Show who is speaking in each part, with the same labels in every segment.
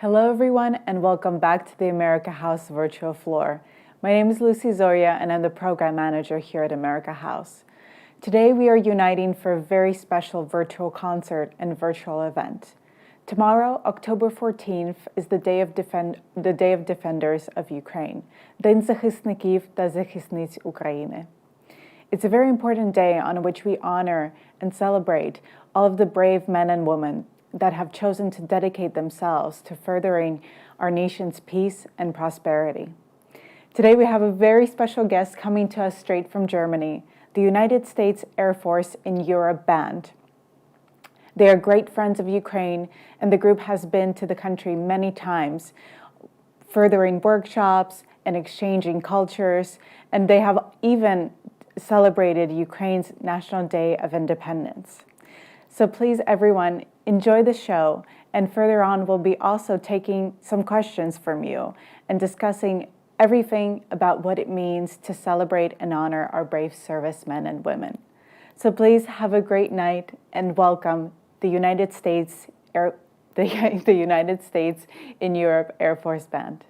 Speaker 1: Hello everyone and welcome back to the America House virtual floor. My name is Lucy Zoria and I'm the program manager here at America House. Today we are uniting for a very special virtual concert and virtual event. Tomorrow, October 14th, is the Day of Defenders of Ukraine, День захисників та захисниць України. It's a very important day on which we honor and celebrate all of the brave men and women that have chosen to dedicate themselves to furthering our nation's peace and prosperity. Today we have a very special guest coming to us straight from Germany, the United States Air Force in Europe Band. They are great friends of Ukraine, and the group has been to the country many times, furthering workshops and exchanging cultures, and they have even celebrated Ukraine's National Day of Independence. So please, everyone, enjoy the show, and further on we'll be also taking some questions from you and discussing everything about what it means to celebrate and honor our brave servicemen and women. So please have a great night and welcome the United States in Europe Air Force Band.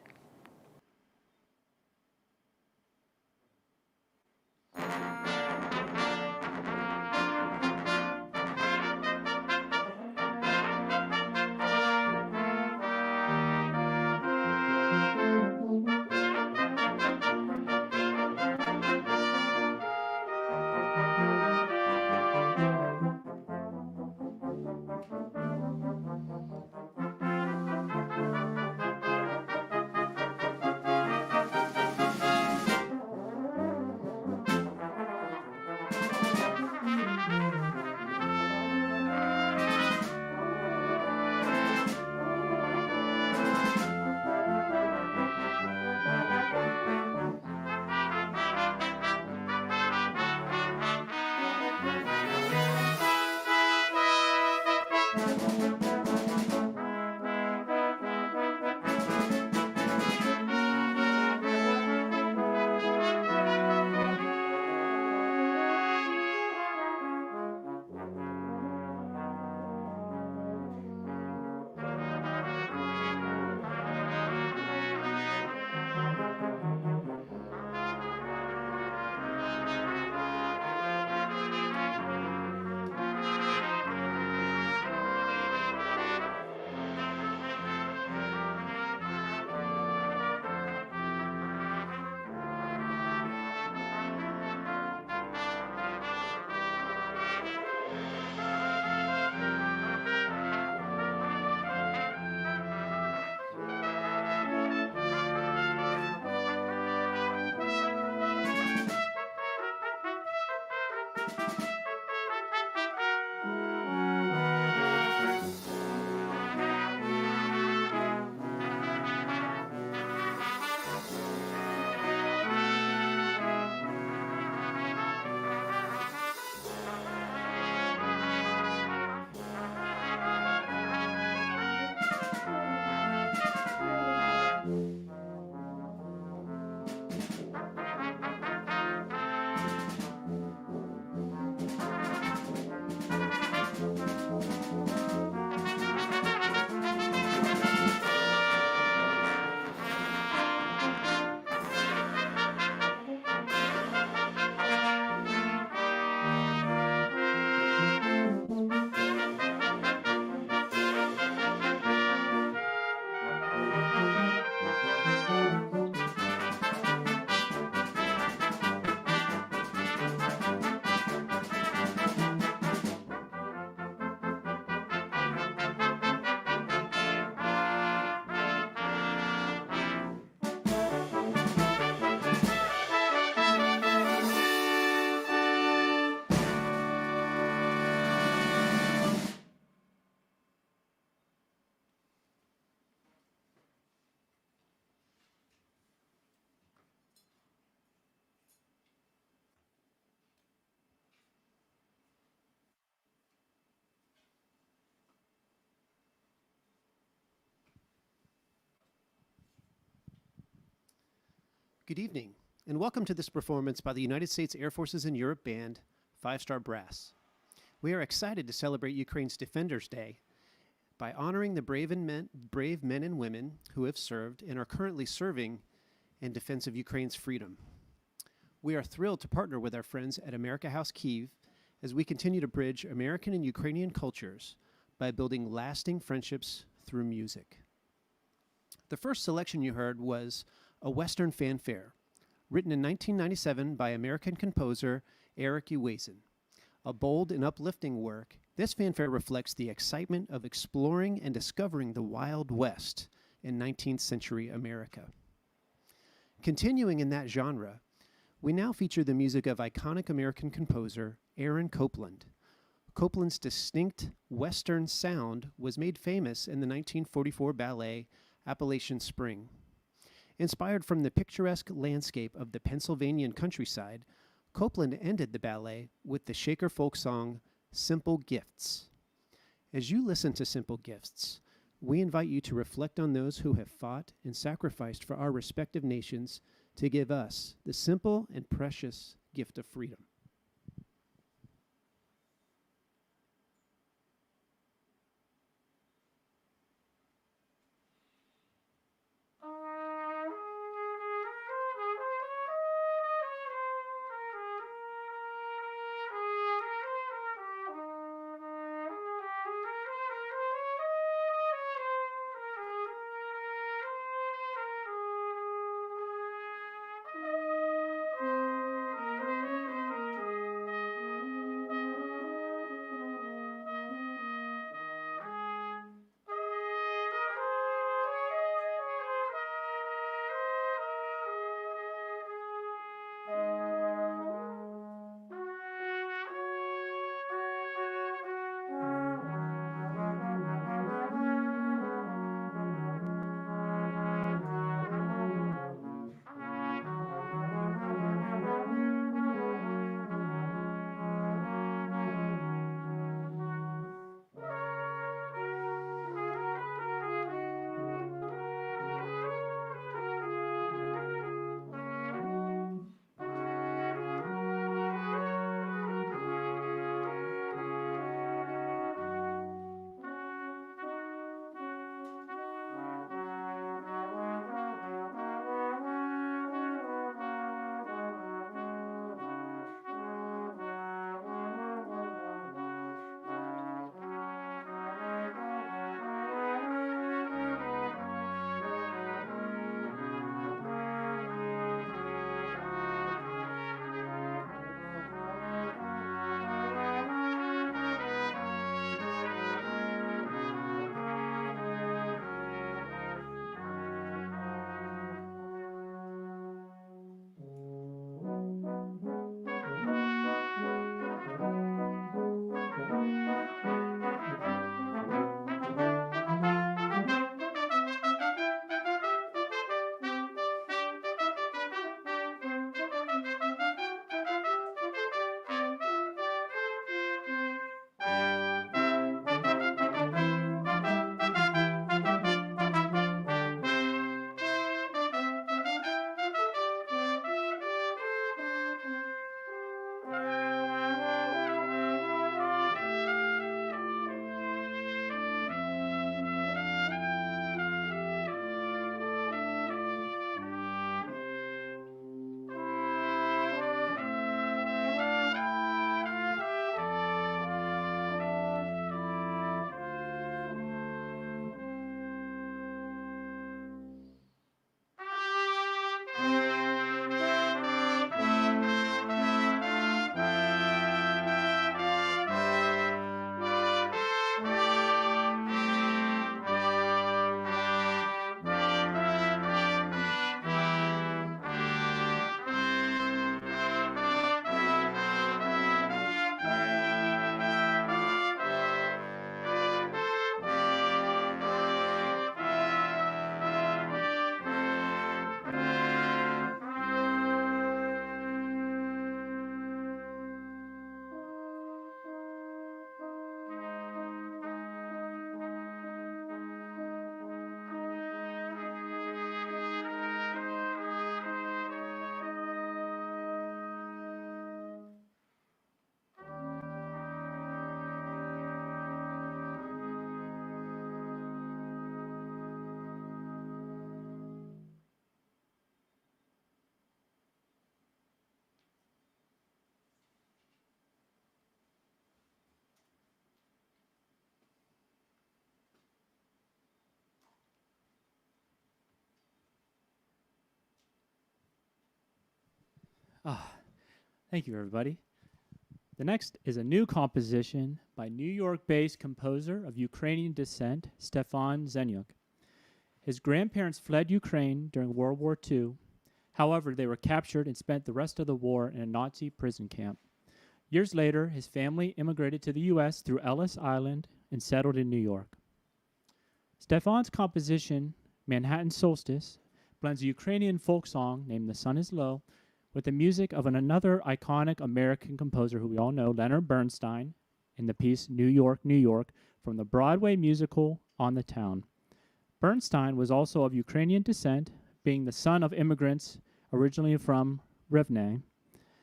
Speaker 2: Good evening, and welcome to this performance by the United States Air Forces in Europe Band, 5-Star Brass. We are excited to celebrate Ukraine's Defenders Day by honoring the brave men and women who have served and are currently serving in defense of Ukraine's freedom. We are thrilled to partner with our friends at America House Kyiv as we continue to bridge American and Ukrainian cultures by building lasting friendships through music. The first selection you heard was a Western fanfare, written in 1997 by American composer Eric Uwazin. A bold and uplifting work, this fanfare reflects the excitement of exploring and discovering the Wild West in 19th century America. Continuing in that genre, we now feature the music of iconic American composer Aaron Copland. Copland's distinct Western sound was made famous in the 1944 ballet Appalachian Spring. Inspired from the picturesque landscape of the Pennsylvanian countryside, Copland ended the ballet with the Shaker folk song, Simple Gifts. As you listen to Simple Gifts, we invite you to reflect on those who have fought and sacrificed for our respective nations to give us the simple and precious gift of freedom.
Speaker 3: Thank you, everybody. The next is a new composition by New York-based composer of Ukrainian descent, Stefan Zenyuk. His grandparents fled Ukraine during World War II. However, they were captured and spent the rest of the war in a Nazi prison camp. Years later, his family immigrated to the U.S. through Ellis Island and settled in New York. Stefan's composition, Manhattan Solstice, blends a Ukrainian folk song named The Sun is Low with the music of another iconic American composer who we all know, Leonard Bernstein, in the piece New York, New York, from the Broadway musical On the Town. Bernstein was also of Ukrainian descent, being the son of immigrants originally from Rivne.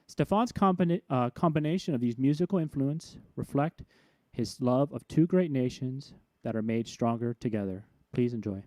Speaker 3: Stefan's combination of these musical influences reflect his love of two great nations that are made stronger together. Please enjoy.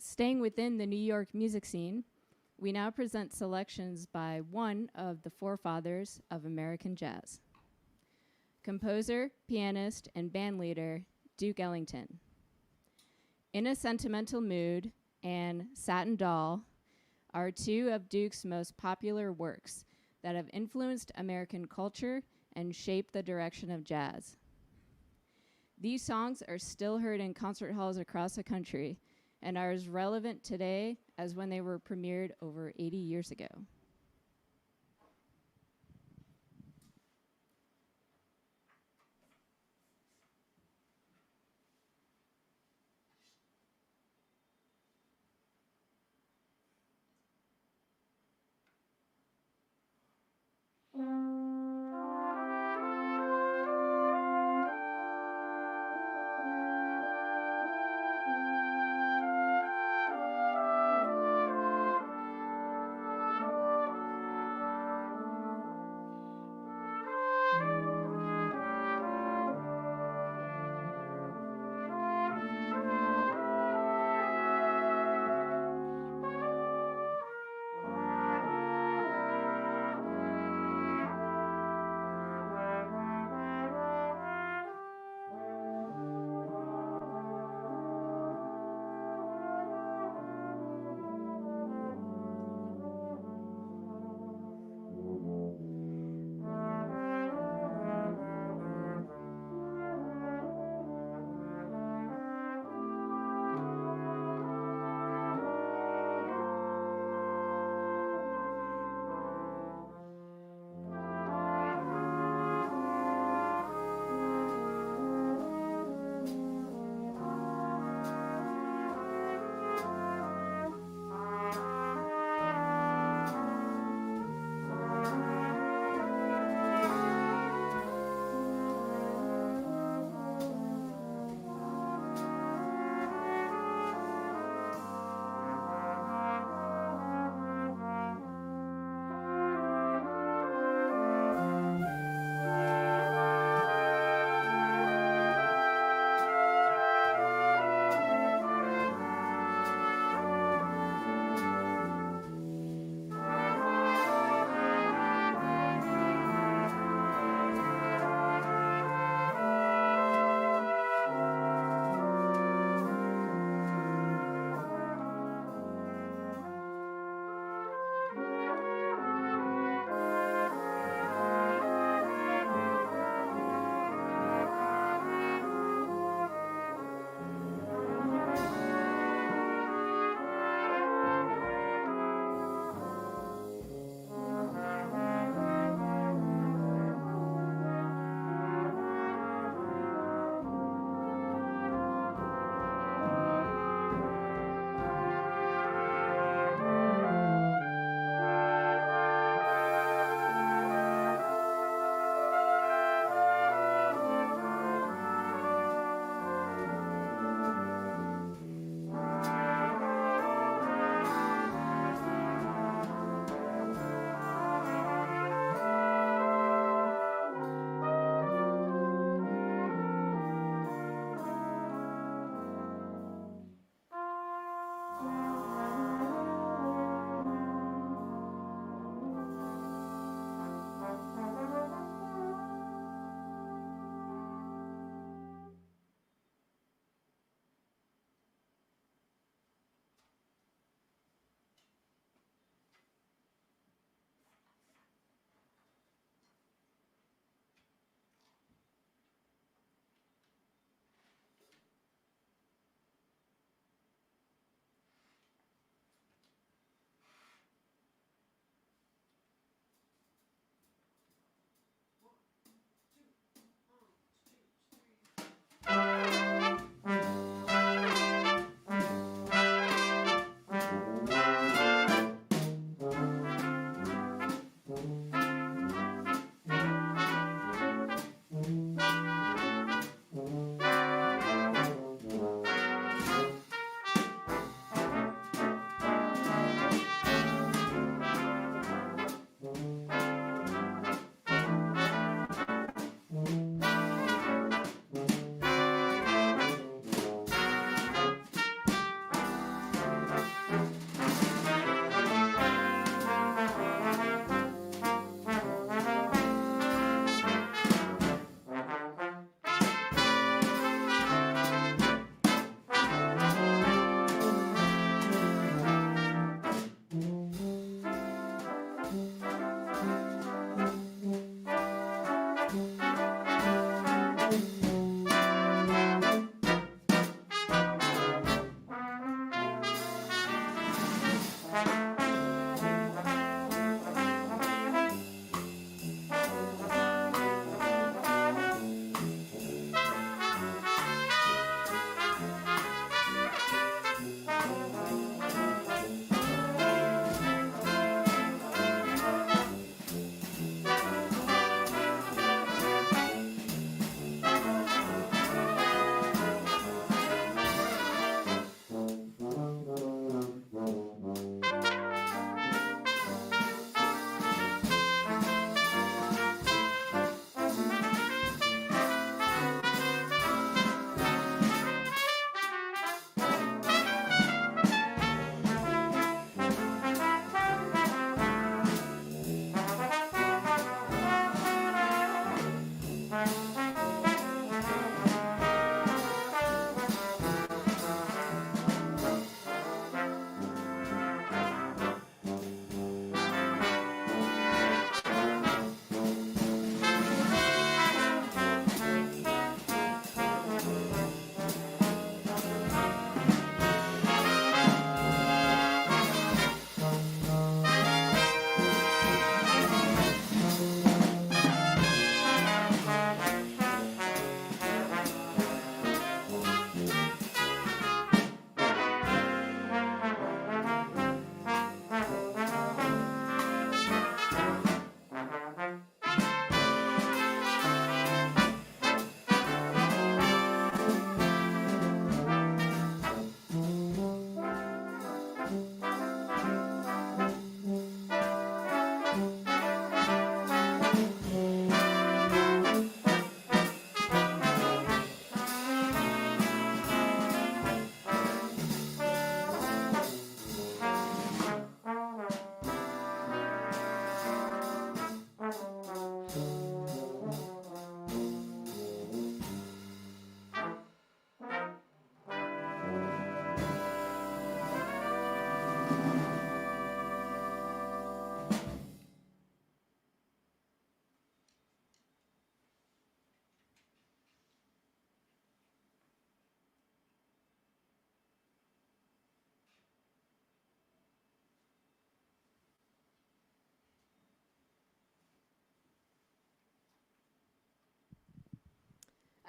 Speaker 4: Staying within the New York music scene, we now present selections by one of the forefathers of American jazz. Composer, pianist, and bandleader, Duke Ellington. In a Sentimental Mood and Satin Doll, are two of Duke's most popular works that have influenced American culture and shaped the direction of jazz. These songs are still heard in concert halls across the country and are as relevant today as when they were premiered over 80 years ago.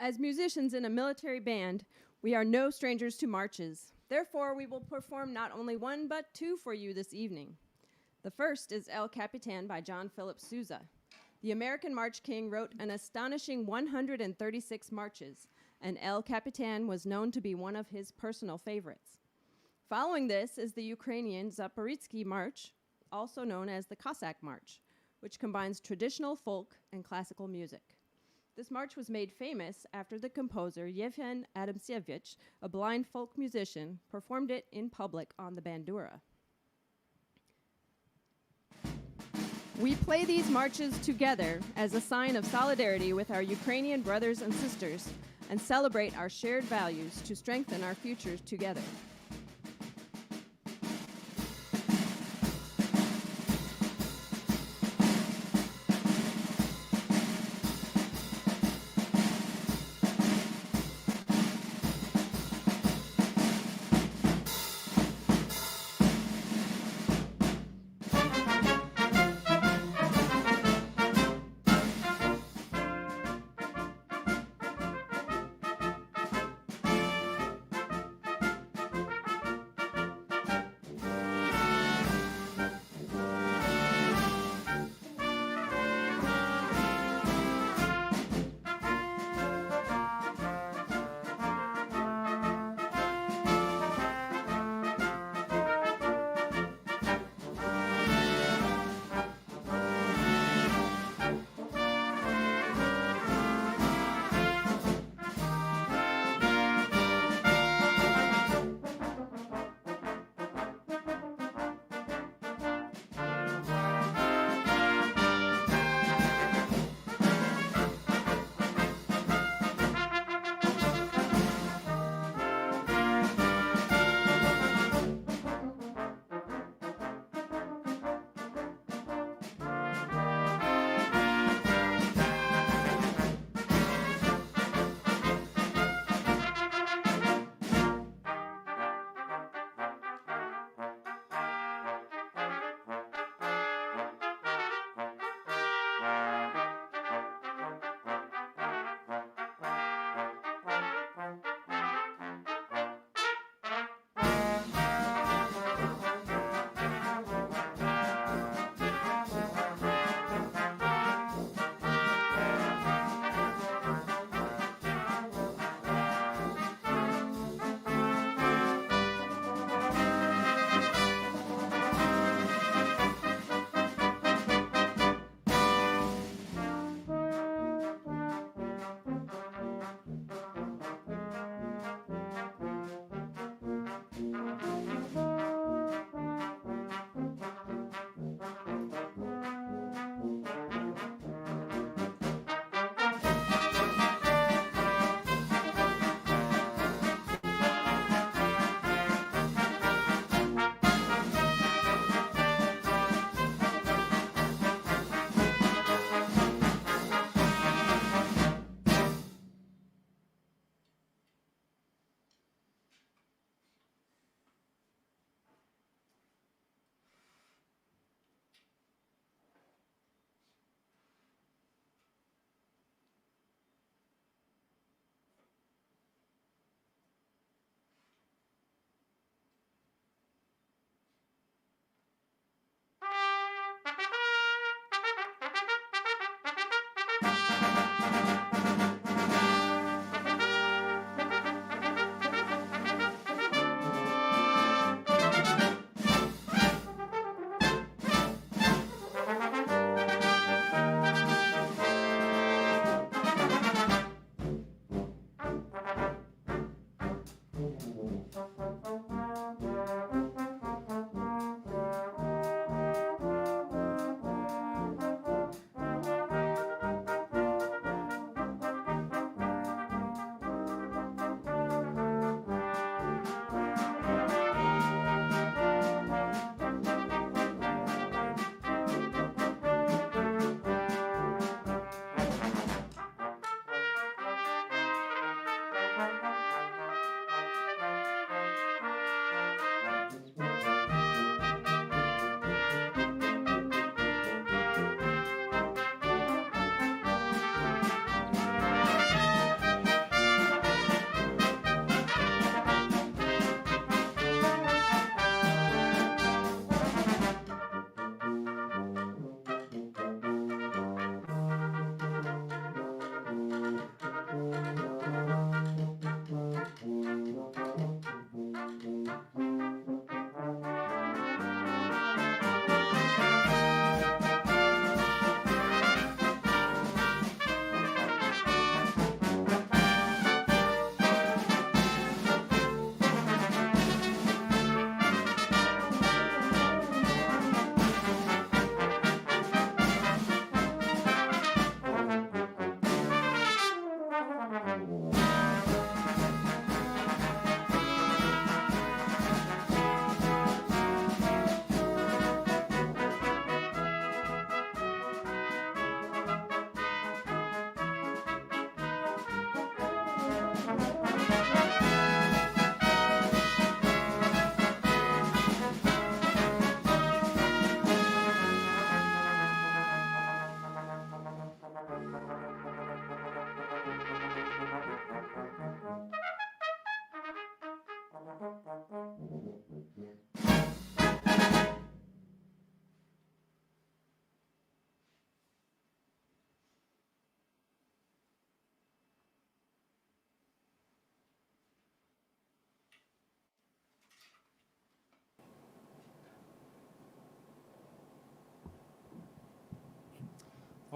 Speaker 5: As musicians in a military band, we are no strangers to marches. Therefore, we will perform not only one, but two for you this evening. The first is El Capitan by John Philip Sousa. The American March King wrote an astonishing 136 marches, and El Capitan was known to be one of his personal favorites. Following this is the Ukrainian Zaporizhzhia March, also known as the Cossack March, which combines traditional folk and classical music. This march was made famous after the composer Yevhen Adamtsevich, a blind folk musician, performed it in public on the bandura. We play these marches together as a sign of solidarity with our Ukrainian brothers and sisters and celebrate our shared values to strengthen our futures together.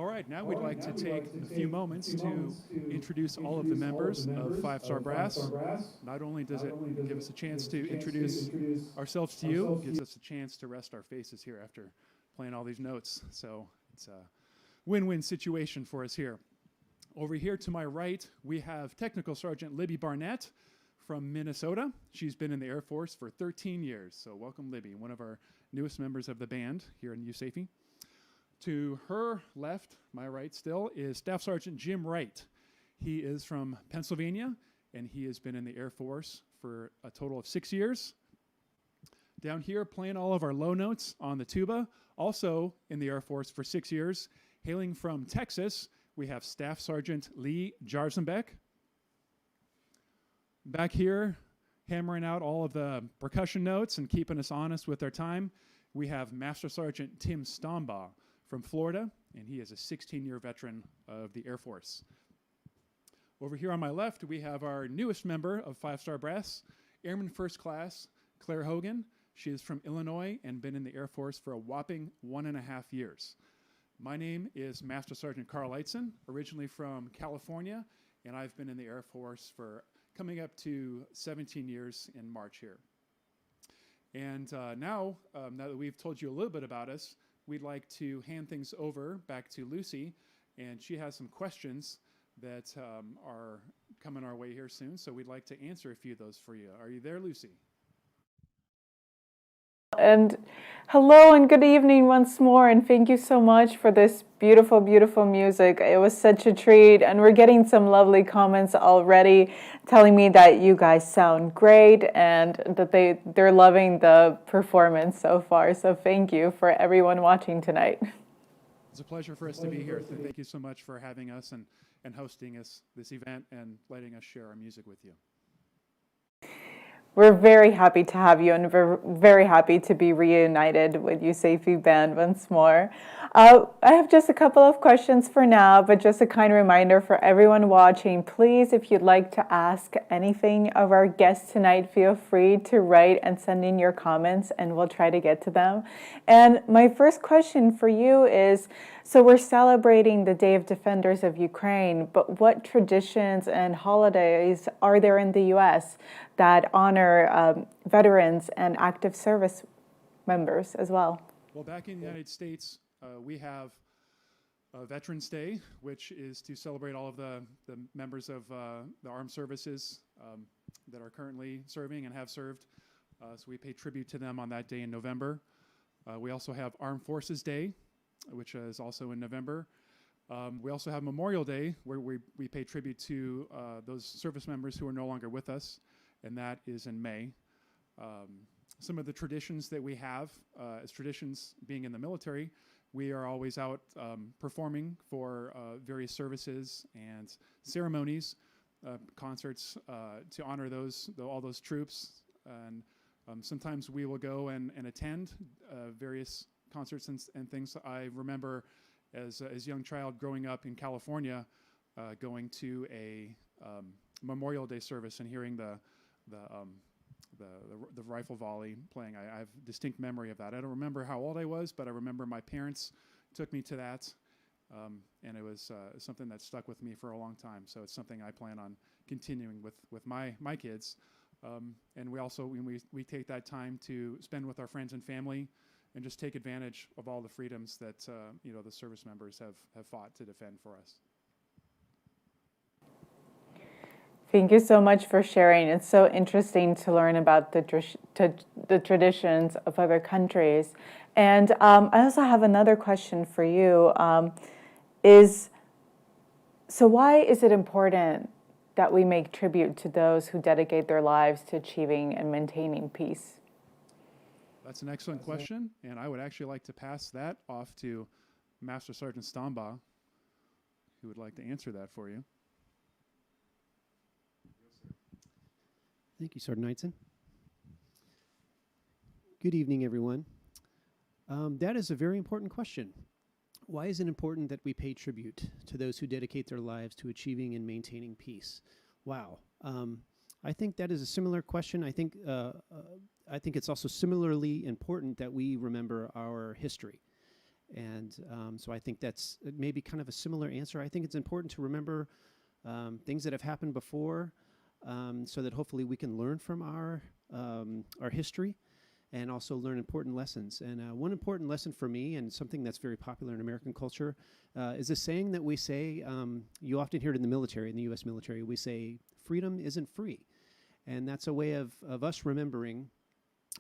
Speaker 6: All right, now we'd like to take a few moments to introduce all of the members of Five Star Brass. Not only does it give us a chance to introduce ourselves to you, it gives us a chance to rest our faces here after playing all these notes. So it's a win-win situation for us here. Over here to my right, we have Technical Sergeant Libby Barnett from Minnesota. She's been in the Air Force for 13 years. So welcome, Libby, one of our newest members of the band here in USAFE. To her left, my right still, is Staff Sergeant Jim Wright. He is from Pennsylvania, and he has been in the Air Force for a total of 6 years. Down here, playing all of our low notes on the tuba, also in the Air Force for 6 years. Hailing from Texas, we have Staff Sergeant Lee Jarzenbeck. Back here, hammering out all of the percussion notes and keeping us honest with our time, we have Master Sergeant Tim Stombaugh from Florida, and he is a 16-year veteran of the Air Force. Over here on my left, we have our newest member of Five Star Brass, Airman First Class Claire Hogan. She is from Illinois and been in the Air Force for a whopping 1.5 years. My name is Master Sergeant Carl Eitzen, originally from California, and I've been in the Air Force for coming up to 17 years in March here. And now that we've told you a little bit about us, we'd like to hand things over back to Lucy, and she has some questions that are coming our way here soon, so we'd like to answer a few of those for you. Are you there, Lucy?
Speaker 1: And hello and good evening once more, and thank you so much for this beautiful, beautiful music. It was such a treat, and we're getting some lovely comments already telling me that you guys sound great and that they're loving the performance so far. So thank you for everyone watching tonight.
Speaker 6: It's a pleasure for us to be here. Thank you so much for having us and hosting us this event and letting us share our music with you.
Speaker 1: We're very happy to have you, and we're very happy to be reunited with USAFE Band once more. I have just a couple of questions for now, but just a kind reminder for everyone watching, please, if you'd like to ask anything of our guests tonight, feel free to write and send in your comments, and we'll try to get to them. And my first question for you is, so we're celebrating the Day of Defenders of Ukraine, but what traditions and holidays are there in the U.S. that honor veterans and active service members as well?
Speaker 6: Well, back in the United States, we have Veterans Day, which is to celebrate all of the members of the armed services that are currently serving and have served. So we pay tribute to them on that day in November. We also have Armed Forces Day, which is also in November. We also have Memorial Day, where we pay tribute to those service members who are no longer with us, and that is in May. Some of the traditions that we have, as traditions being in the military, we are always out performing for various services and ceremonies, concerts to honor all those troops. And sometimes we will go and attend various concerts and things. I remember as a young child growing up in California, going to a Memorial Day service and hearing the rifle volley playing. I have distinct memory of that. I don't remember how old I was, but I remember my parents took me to that, and it was something that stuck with me for a long time. So it's something I plan on continuing with my kids. And we also, we take that time to spend with our friends and family and just take advantage of all the freedoms that the service members have fought to defend for us.
Speaker 1: Thank you so much for sharing. It's so interesting to learn about the traditions of other countries. And I also have another question for you. So why is it important that we make tribute to those who dedicate their lives to achieving and maintaining peace?
Speaker 6: That's an excellent question, and I would actually like to pass that off to Master Sergeant Stombaugh, who would like to answer that for you.
Speaker 2: Thank you, Sergeant Eitzen. Good evening, everyone. That is a very important question. Why is it important that we pay tribute to those who dedicate their lives to achieving and maintaining peace? Wow. I think that is a similar question. I think it's also similarly important that we remember our history. And so I think that's maybe kind of a similar answer. I think it's important to remember things that have happened before, so that hopefully we can learn from our history and also learn important lessons. And one important lesson for me, and something that's very popular in American culture, is a saying that we say, you often hear it in the military, in the U.S. military, we say, freedom isn't free. And that's a way of us remembering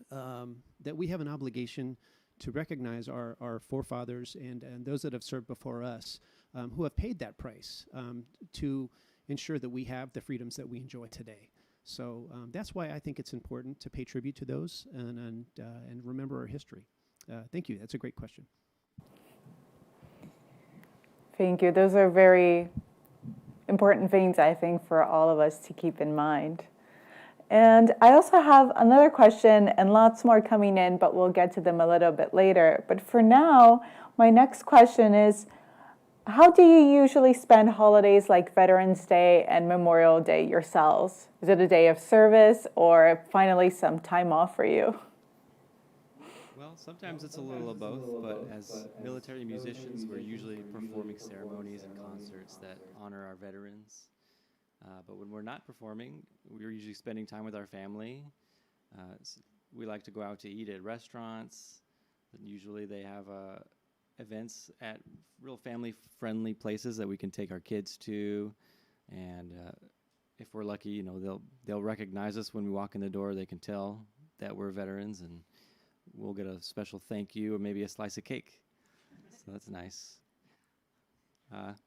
Speaker 2: that we have an obligation to recognize our forefathers and those that have served before us, who have paid that price to ensure that we have the freedoms that we enjoy today. So that's why I think it's important to pay tribute to those and remember our history. Thank you. That's a great question.
Speaker 1: Thank you. Those are very important things, I think, for all of us to keep in mind. And I also have another question and lots more coming in, but we'll get to them a little bit later. But for now, my next question is, how do you usually spend holidays like Veterans Day and Memorial Day yourselves? Is it a day of service or finally some time off for you?
Speaker 7: Well, sometimes it's a little of both, but as military musicians, we're usually performing ceremonies and concerts that honor our veterans. But when we're not performing, we're usually spending time with our family. We like to go out to eat at restaurants. And usually they have events at real family-friendly places that we can take our kids to. And if we're lucky, they'll recognize us when we walk in the door. They can tell that we're veterans, and we'll get a special thank you or maybe a slice of cake. So that's nice.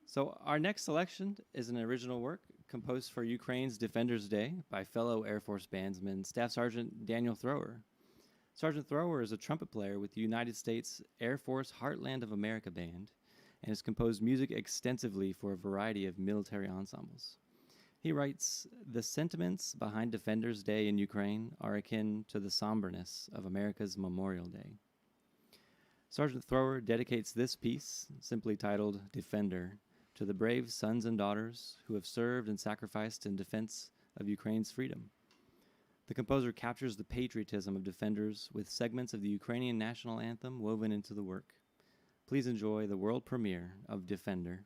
Speaker 7: So our next selection is an original work composed for Ukraine's Defenders Day by fellow Air Force bandsman Staff Sergeant Daniel Thrower. Sergeant Thrower is a trumpet player with the United States Air Force Heartland of America Band and has composed music extensively for a variety of military ensembles. He writes, "The sentiments behind Defenders Day in Ukraine are akin to the somberness of America's Memorial Day." Sergeant Thrower dedicates this piece, simply titled Defender, to the brave sons and daughters who have served and sacrificed in defense of Ukraine's freedom. The composer captures the patriotism of defenders with segments of the Ukrainian national anthem woven into the work. Please enjoy the world premiere of Defender.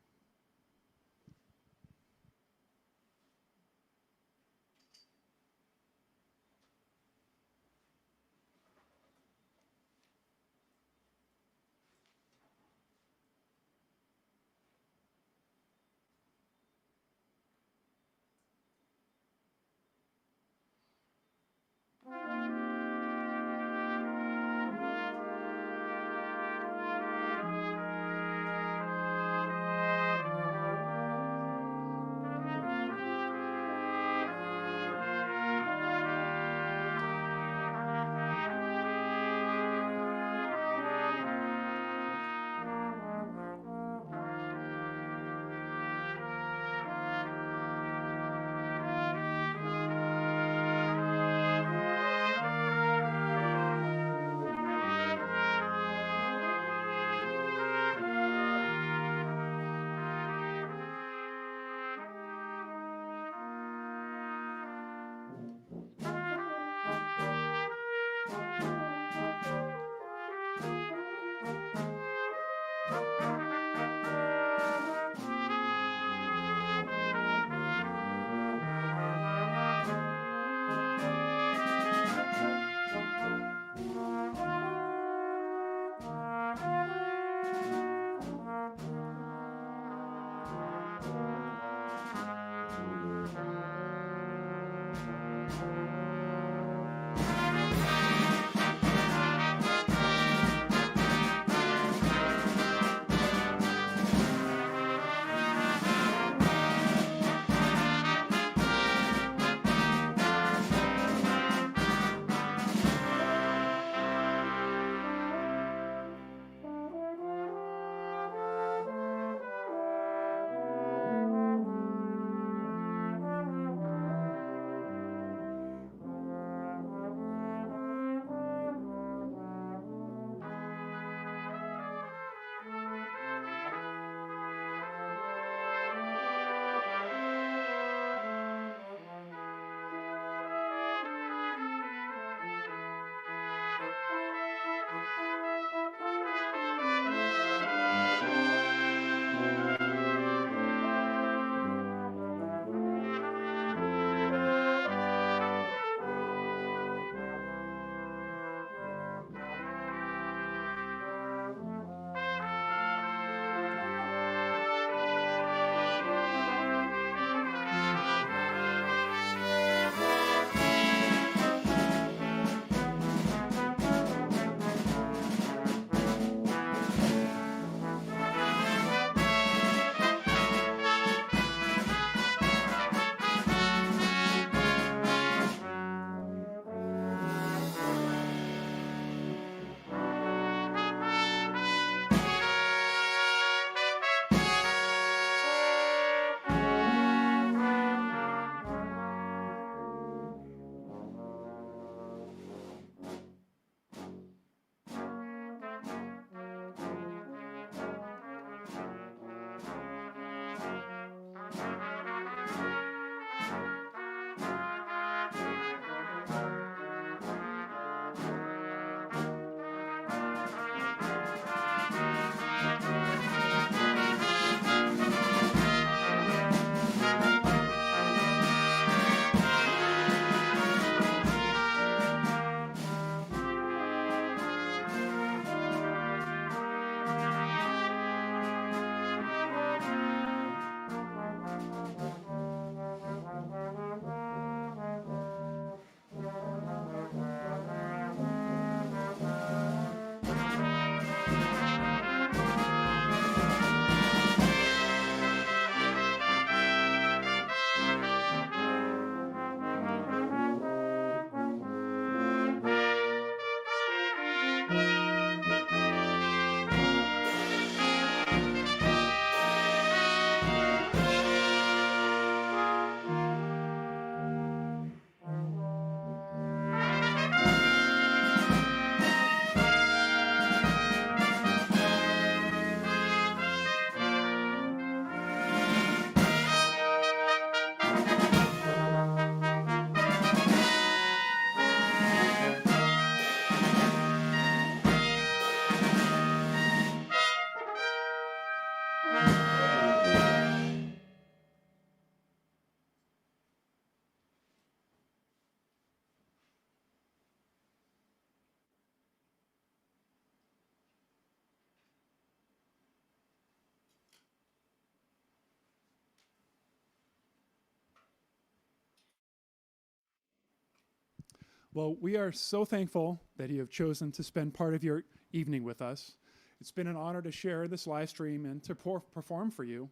Speaker 6: Well, we are so thankful that you have chosen to spend part of your evening with us. It's been an honor to share this live stream and to perform for you.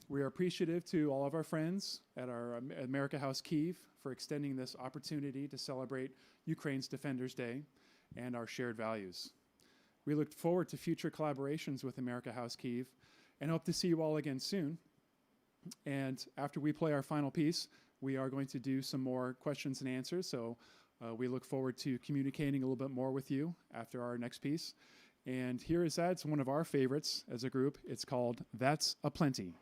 Speaker 6: We are appreciative to all of our friends at our America House Kyiv for extending this opportunity to celebrate Ukraine's Defenders Day and our shared values. We look forward to future collaborations with America House Kyiv and hope to see you all again soon. And after we play our final piece, we are going to do some more questions and answers. So we look forward to communicating a little bit more with you after our next piece. And here is that. It's one of our favorites as a group. It's called That's a Plenty.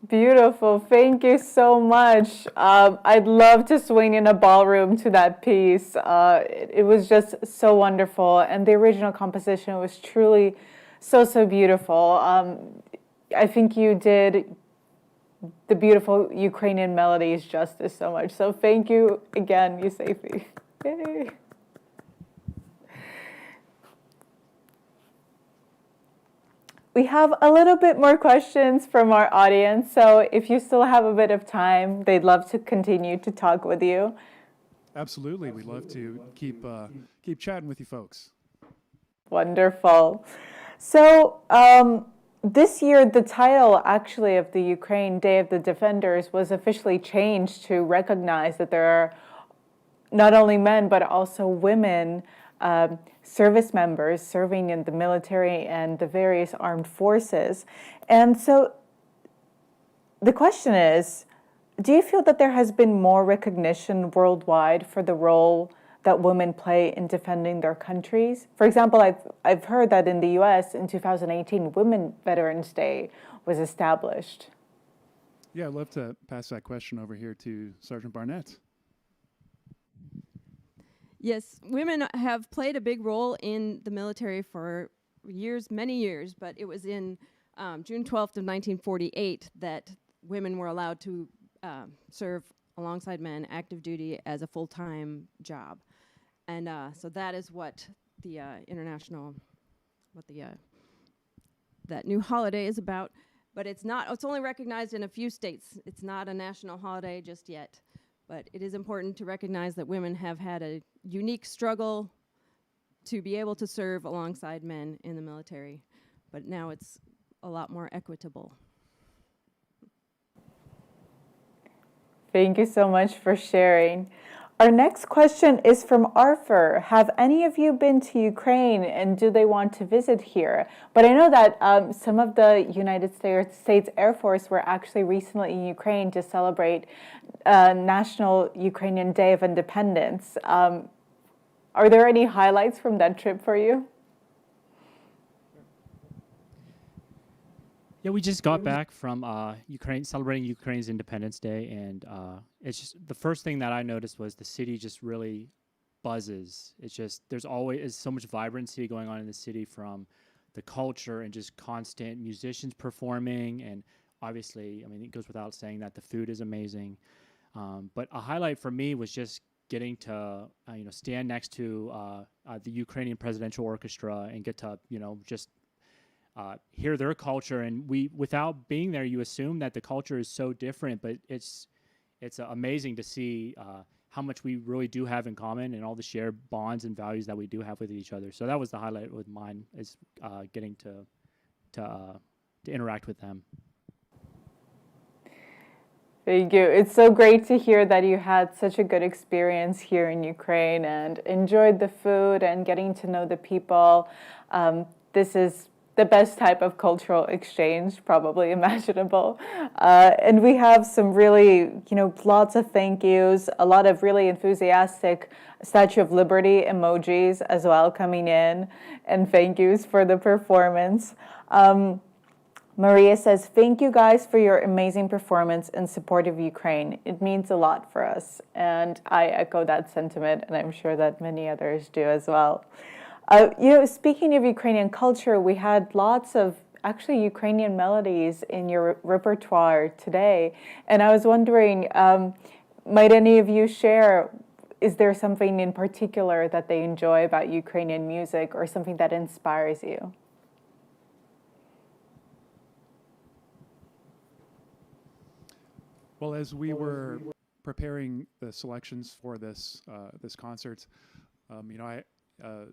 Speaker 1: Beautiful. Thank you so much. I'd love to swing in a ballroom to that piece. It was just so wonderful. And the original composition was truly so beautiful. I think you did the beautiful Ukrainian melodies justice so much. So thank you again, USAFE. Yay. We have a little bit more questions from our audience, so if you still have a bit of time, they'd love to continue to talk with you.
Speaker 6: Absolutely. We'd love to keep chatting with you folks.
Speaker 1: Wonderful. So this year, the title actually of the Ukraine Day of the Defenders was officially changed to recognize that there are not only men, but also women service members serving in the military and the various armed forces. And so the question is, do you feel that there has been more recognition worldwide for the role that women play in defending their countries? For example, I've heard that in the US in 2018, Women Veterans Day was established.
Speaker 6: Yeah, I'd love to pass that question over here to Sergeant Barnett.
Speaker 5: Yes, women have played a big role in the military for years, many years, but it was in June 12th of 1948 that women were allowed to serve alongside men active duty as a full-time job. And so that is what the that new holiday is about. but it's only recognized in a few states. It's not a national holiday just yet. But it is important to recognize that women have had a unique struggle to be able to serve alongside men in the military. But now it's a lot more equitable.
Speaker 1: Thank you so much for sharing. Our next question is from Arthur. Have any of you been to Ukraine, and do they want to visit here? But I know that some of the United States Air Force were actually recently in Ukraine to celebrate National Ukrainian Day of Independence. Are there any highlights from that trip for you?
Speaker 3: Yeah, we just got back from Ukraine, celebrating Ukraine's Independence Day, and it's just the first thing that I noticed was the city just really buzzes. It's just there's always so much vibrancy going on in the city, from the culture and just constant musicians performing, and obviously, I mean, it goes without saying that the food is amazing. But a highlight for me was just getting to stand next to the Ukrainian Presidential Orchestra and get to just hear their culture. And without being there, you assume that the culture is so different, but it's amazing to see how much we really do have in common and all the shared bonds and values that we do have with each other. So that was the highlight with mine, is getting to interact with them.
Speaker 1: Thank you. It's so great to hear that you had such a good experience here in Ukraine and enjoyed the food and getting to know the people. This is the best type of cultural exchange probably imaginable. And we have some really, lots of thank yous, a lot of really enthusiastic Statue of Liberty emojis as well coming in, and thank yous for the performance. Maria says, thank you guys for your amazing performance in support of Ukraine. It means a lot for us. And I echo that sentiment, and I'm sure that many others do as well. Speaking of Ukrainian culture, we had lots of actually Ukrainian melodies in your repertoire today. And I was wondering, might any of you share, is there something in particular that they enjoy about Ukrainian music or something that inspires you?
Speaker 6: Well, as we were preparing the selections for this concert,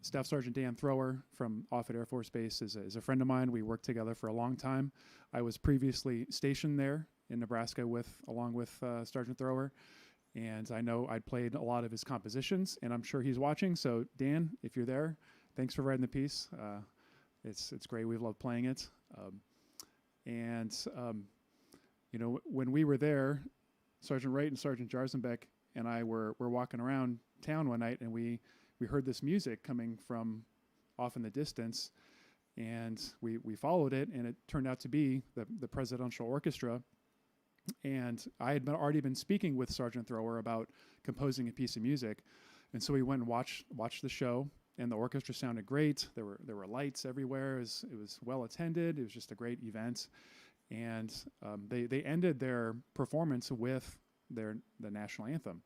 Speaker 6: Staff Sergeant Dan Thrower from Offutt Air Force Base is a friend of mine. We worked together for a long time. I was previously stationed there in Nebraska along with Sergeant Thrower, and I know I'd played a lot of his compositions, and I'm sure he's watching. So Dan, if you're there, thanks for writing the piece. It's great. We've loved playing it. When we were there, Sergeant Wright and Sergeant Jarzenbeck and I were walking around town one night, and we heard this music coming from off in the distance, and we followed it, and it turned out to be the Presidential Orchestra. And I had already been speaking with Sergeant Thrower about composing a piece of music, and so we went and watched the show, and the orchestra sounded great. There were lights everywhere. It was well attended. It was just a great event. And they ended their performance with the national anthem.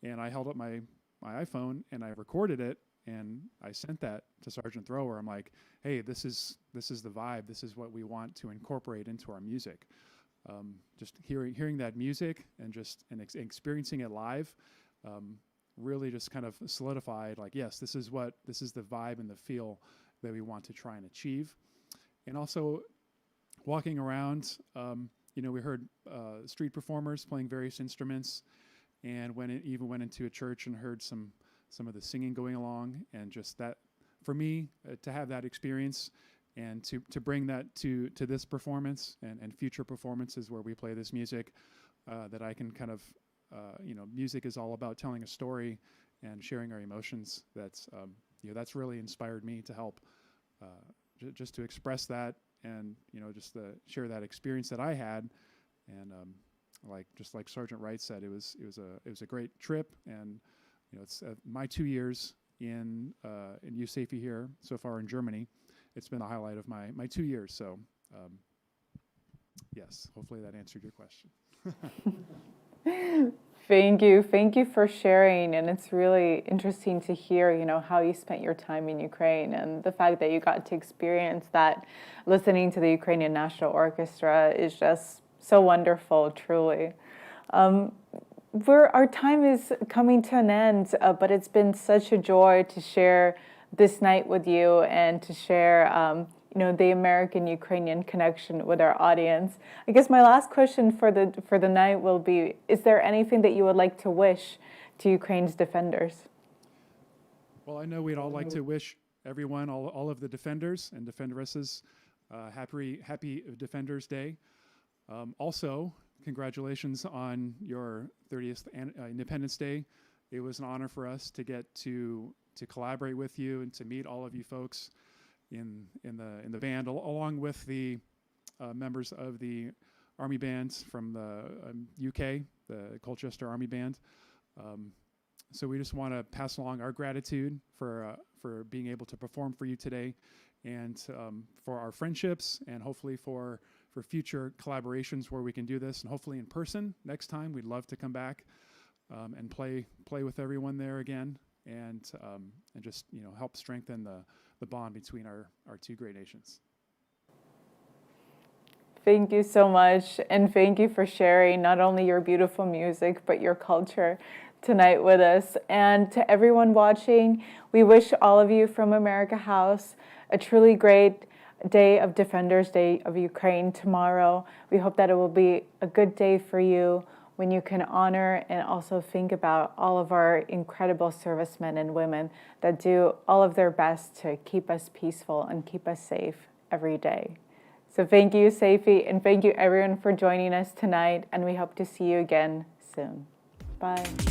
Speaker 6: And I held up my iPhone and I recorded it, and I sent that to Sergeant Thrower. I'm like, hey, this is the vibe. This is what we want to incorporate into our music. Just hearing that music and experiencing it live really just kind of solidified, like, yes, this is the vibe and the feel that we want to try and achieve. And also, walking around, we heard street performers playing various instruments, and even went into a church and heard some of the singing going along, and just that, for me, to have that experience and to bring that to this performance and future performances where we play this music, that I can kind of, music is all about telling a story and sharing our emotions. That's really inspired me to help just to express that. And just to share that experience that I had, and just like Sergeant Wright said, it was a great trip, and it's my 2 years in USAFE here so far in Germany. It's been a highlight of my 2 years. So yes, hopefully that answered your question.
Speaker 1: Thank you. Thank you for sharing. And it's really interesting to hear, how you spent your time in Ukraine and the fact that you got to experience that. Listening to the Ukrainian National Orchestra is just so wonderful, truly. Our time is coming to an end, but it's been such a joy to share this night with you and to share, the American-Ukrainian connection with our audience. I guess my last question for the night will be: is there anything that you would like to wish to Ukraine's defenders?
Speaker 6: Well, I know we'd all like to wish everyone, all of the defenders and defenderesses, happy Defenders Day. Also, congratulations on your 30th Independence Day. It was an honor for us to get to collaborate with you and to meet all of you folks in the band, along with the members of the Army bands from the UK, the Colchester Army Band. So we just want to pass along our gratitude for being able to perform for you today, and for our friendships, and hopefully for future collaborations where we can do this, and hopefully in person next time. We'd love to come back and play with everyone there again, and just help strengthen the bond between our two great nations.
Speaker 1: Thank you so much, and thank you for sharing not only your beautiful music, but your culture tonight with us. And to everyone watching, we wish all of you from America House a truly great day of Defenders Day of Ukraine tomorrow. We hope that it will be a good day for you when you can honor and also think about all of our incredible servicemen and women that do all of their best to keep us peaceful and keep us safe every day. So thank you, USAFE, and thank you everyone for joining us tonight, and we hope to see you again soon. Bye.